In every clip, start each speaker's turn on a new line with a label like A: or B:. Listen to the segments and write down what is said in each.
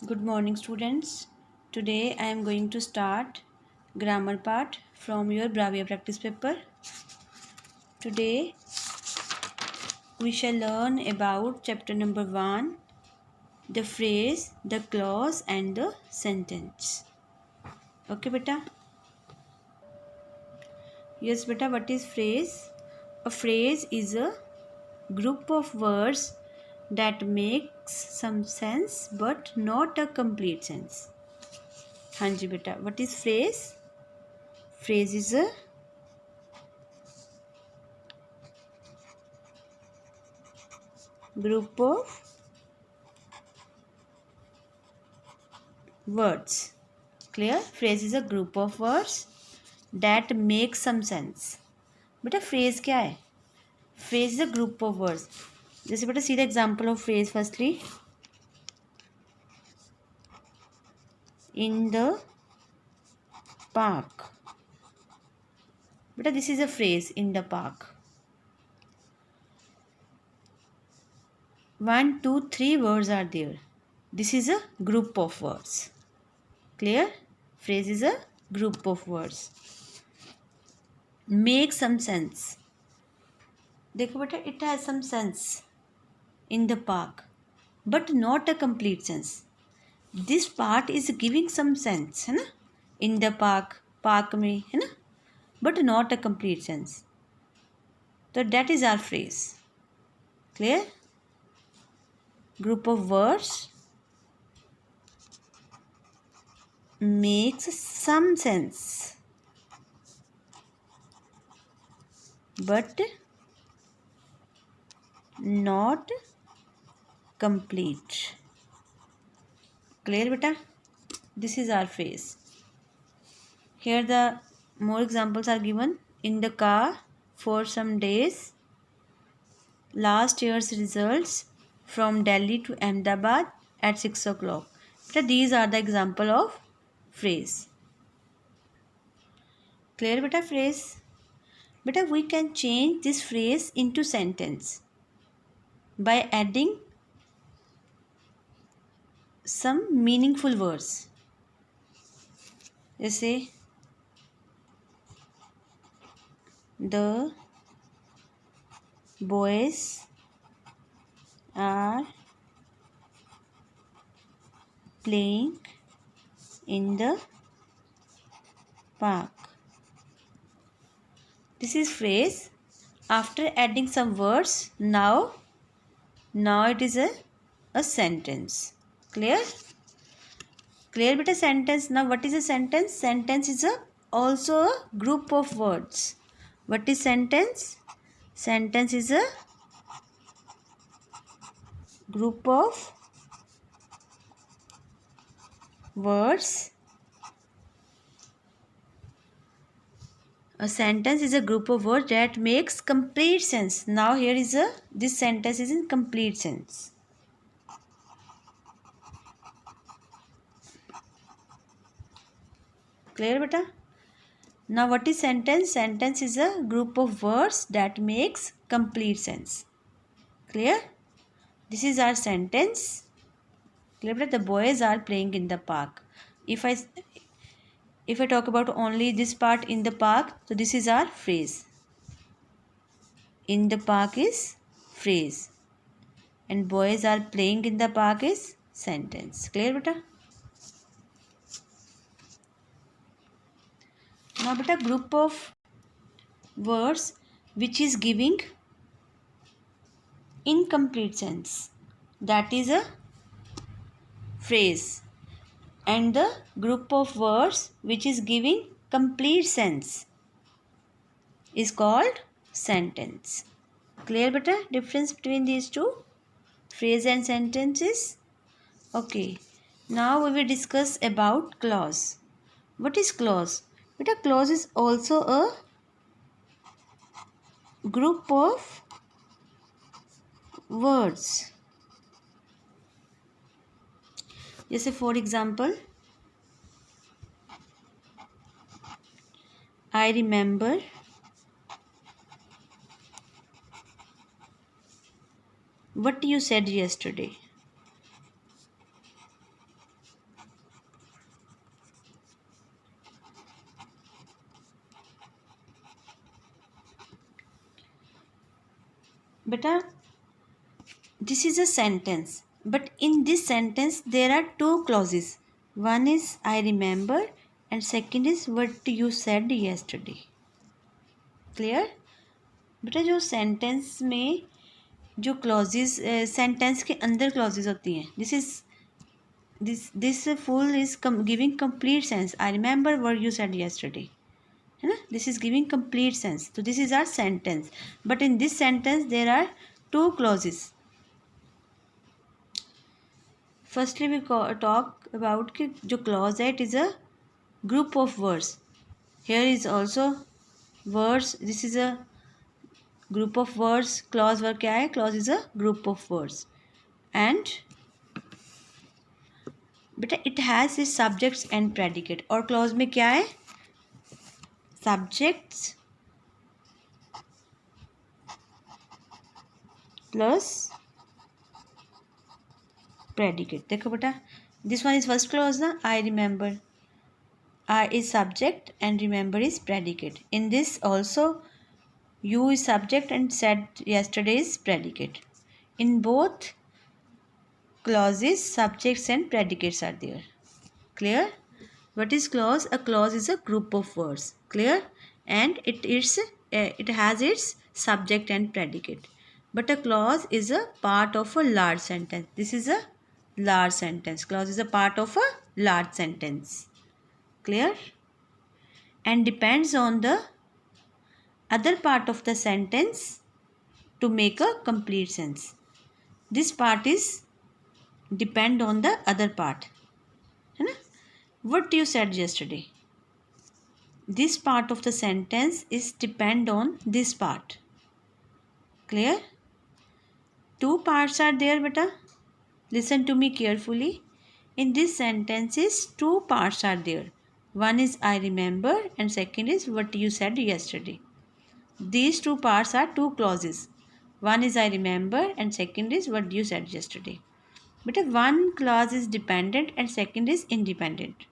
A: Good morning, students. Today I am going to start grammar part from your Bravia practice paper. Today we shall learn about chapter number 1, the phrase, the clause and the sentence. Okay, beta? Yes, beta, what is phrase? A phrase is a group of words that makes some sense but not a complete sense. हाँ जी बेटा, what is phrase? Phrase is a group of words. Clear? Phrase is a group of words that make some sense. बेटा phrase क्या है? Phrase is a group of words. जैसे बेटा see the example of phrase firstly. In the park. बेटा this is a phrase, in the park. 1, 2, 3 words are there. This is a group of words. Clear? Phrase is a group of words. Make some sense. देखो बेटा it has some sense in the park but not a complete sense. This part is giving some sense है ना, in the park में है ना, but not a complete sense. So that is our phrase. Clear? Group of words makes some sense but not complete. Clear beta? This is our phrase. Here the more examples are given. In the car for some days. Last year's results from Delhi to Ahmedabad at 6 o'clock. So these are the example of phrase. Clear beta phrase? Beta we can change this phrase into sentence by adding some meaningful words. जैसे the boys are playing in the park. This is phrase. After adding some words, now it is a sentence. Clear? Clear beta sentence. Now what is a sentence? Sentence is also a group of words. What is sentence? Sentence is a group of words. A sentence is a group of words that makes complete sense. Now here is this sentence is in complete sense. Clear beta? Now what is sentence? Sentence is a group of words that makes complete sense. Clear? This is our sentence. Clear beta? The boys are playing in the park. If I talk about only this part, in the park, so this is our phrase. In the park is phrase. And boys are playing in the park is sentence. Clear beta? Now beta, group of words which is giving incomplete sense, that is a phrase. And the group of words which is giving complete sense is called sentence. Clear beta? Difference between these two, phrase and sentences. Okay, now we will discuss about clause. What is clause? Beta, clause is also a group of words. जैसे for example, I remember what you said yesterday. beta, this is a sentence, but in this sentence there are two clauses. One is I remember and second is what you said yesterday. Clear? बेटा जो sentence में जो clauses sentence के अंदर clauses होती हैं, this full is giving complete sense. I remember what you said yesterday, है ना. This is giving complete sense. तो this is our sentence, but in this sentence there are two clauses. Firstly we talk about कि जो clause है it is a group of words. Here is also words. This is a group of words. Clause word क्या है? Clause is a group of words and बेटा it has is subjects and predicate. और clause में क्या है? Subjects plus predicate. देखो बेटा, this one is first clause ना. I remember. I is subject and remember is predicate. In this also you is subject and said yesterday is predicate. In both clauses subjects and predicates are there. Clear? What is clause? A clause is a group of words. Clear? And it has its subject and predicate. But a clause is a part of a large sentence. This is a large sentence. Clause is a part of a large sentence. Clear? And depends on the other part of the sentence to make a complete sense. This part is depend on the other part. है ना? What you said yesterday. This part of the sentence is depend on this part. Clear? Two parts are there, beta. Listen to me carefully. In this sentences, two parts are there. One is I remember and second is what you said yesterday. These two parts are two clauses. One is I remember and second is what you said yesterday. But one clause is dependent and second is independent.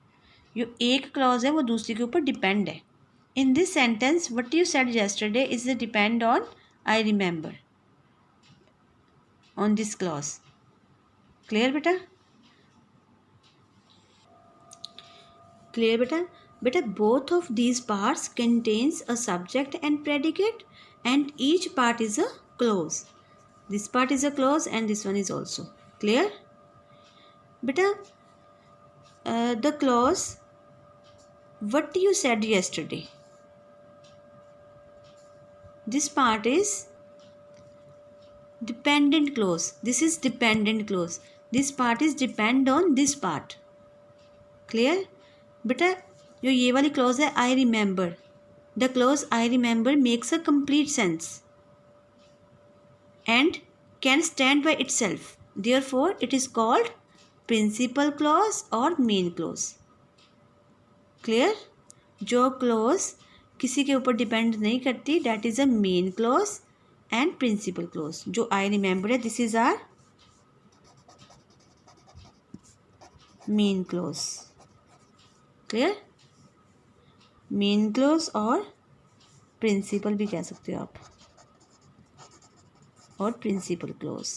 A: जो एक clause है वो दूसरी के ऊपर depend है. In this sentence, what you said yesterday is a depend on I remember. On this clause. Clear beta? Clear beta? Beta, both of these parts contains a subject and predicate and each part is a clause. This part is a clause and this one is also. Clear? Beta, the clause what you said yesterday. This part is dependent clause. This is dependent clause. This part is depend on this part. Clear? बेटा जो ये वाली clause है I remember, the clause I remember makes a complete sense and can stand by itself. Therefore it is called principal clause और main clause. Clear? जो clause किसी के ऊपर डिपेंड नहीं करती that is a main clause and principal clause. जो I remember है this is our main clause. Clear? Main clause और प्रिंसिपल भी कह सकते हो आप, और प्रिंसिपल क्लॉज.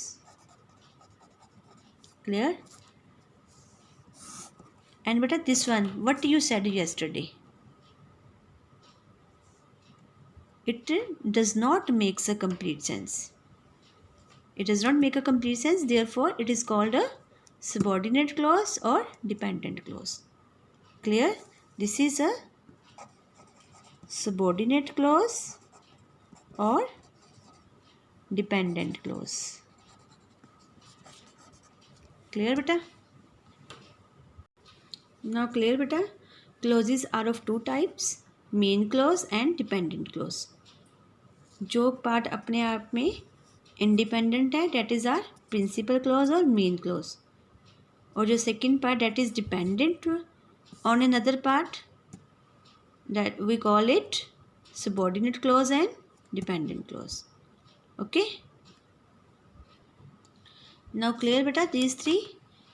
A: क्लियर? एंड बेटा this one what you said yesterday, it does not makes a complete sense. It does not make a complete sense, therefore it is called a subordinate clause or dependent clause. Clear? This is a subordinate clause or dependent clause. Clear beta? Now clear beta? Clauses are of two types, main clause and dependent clause. जो part अपने आप में independent है that is our principal clause और main clause, और जो second part that is dependent on another part that we call it subordinate clause and dependent clause. Okay, now clear बेटा? These three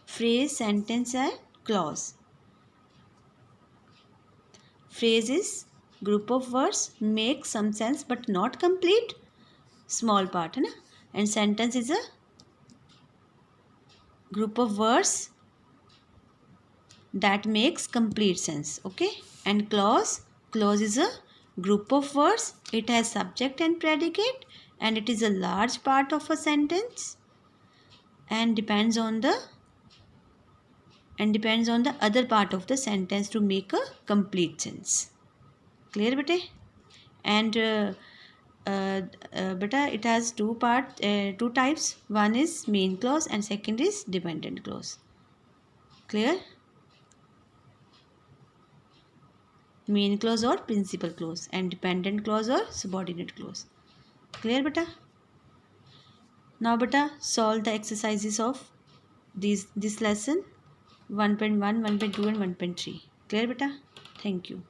A: phrase, sentence and clause. Phrase is group of words make some sense but not complete, small part है ना. and sentence is a group of words that makes complete sense. Okay, and clause is a group of words. It has subject and predicate, and it is a large part of a sentence and depends on the other part of the sentence to make a complete sense. Clear beta? And beta, it has two types. One is main clause and second is dependent clause. Clear? Main clause or principal clause and dependent clause or subordinate clause. Clear beta? Now beta, solve the exercises of this lesson 1.1, 1.2 and 1.3. Clear beta? Thank you.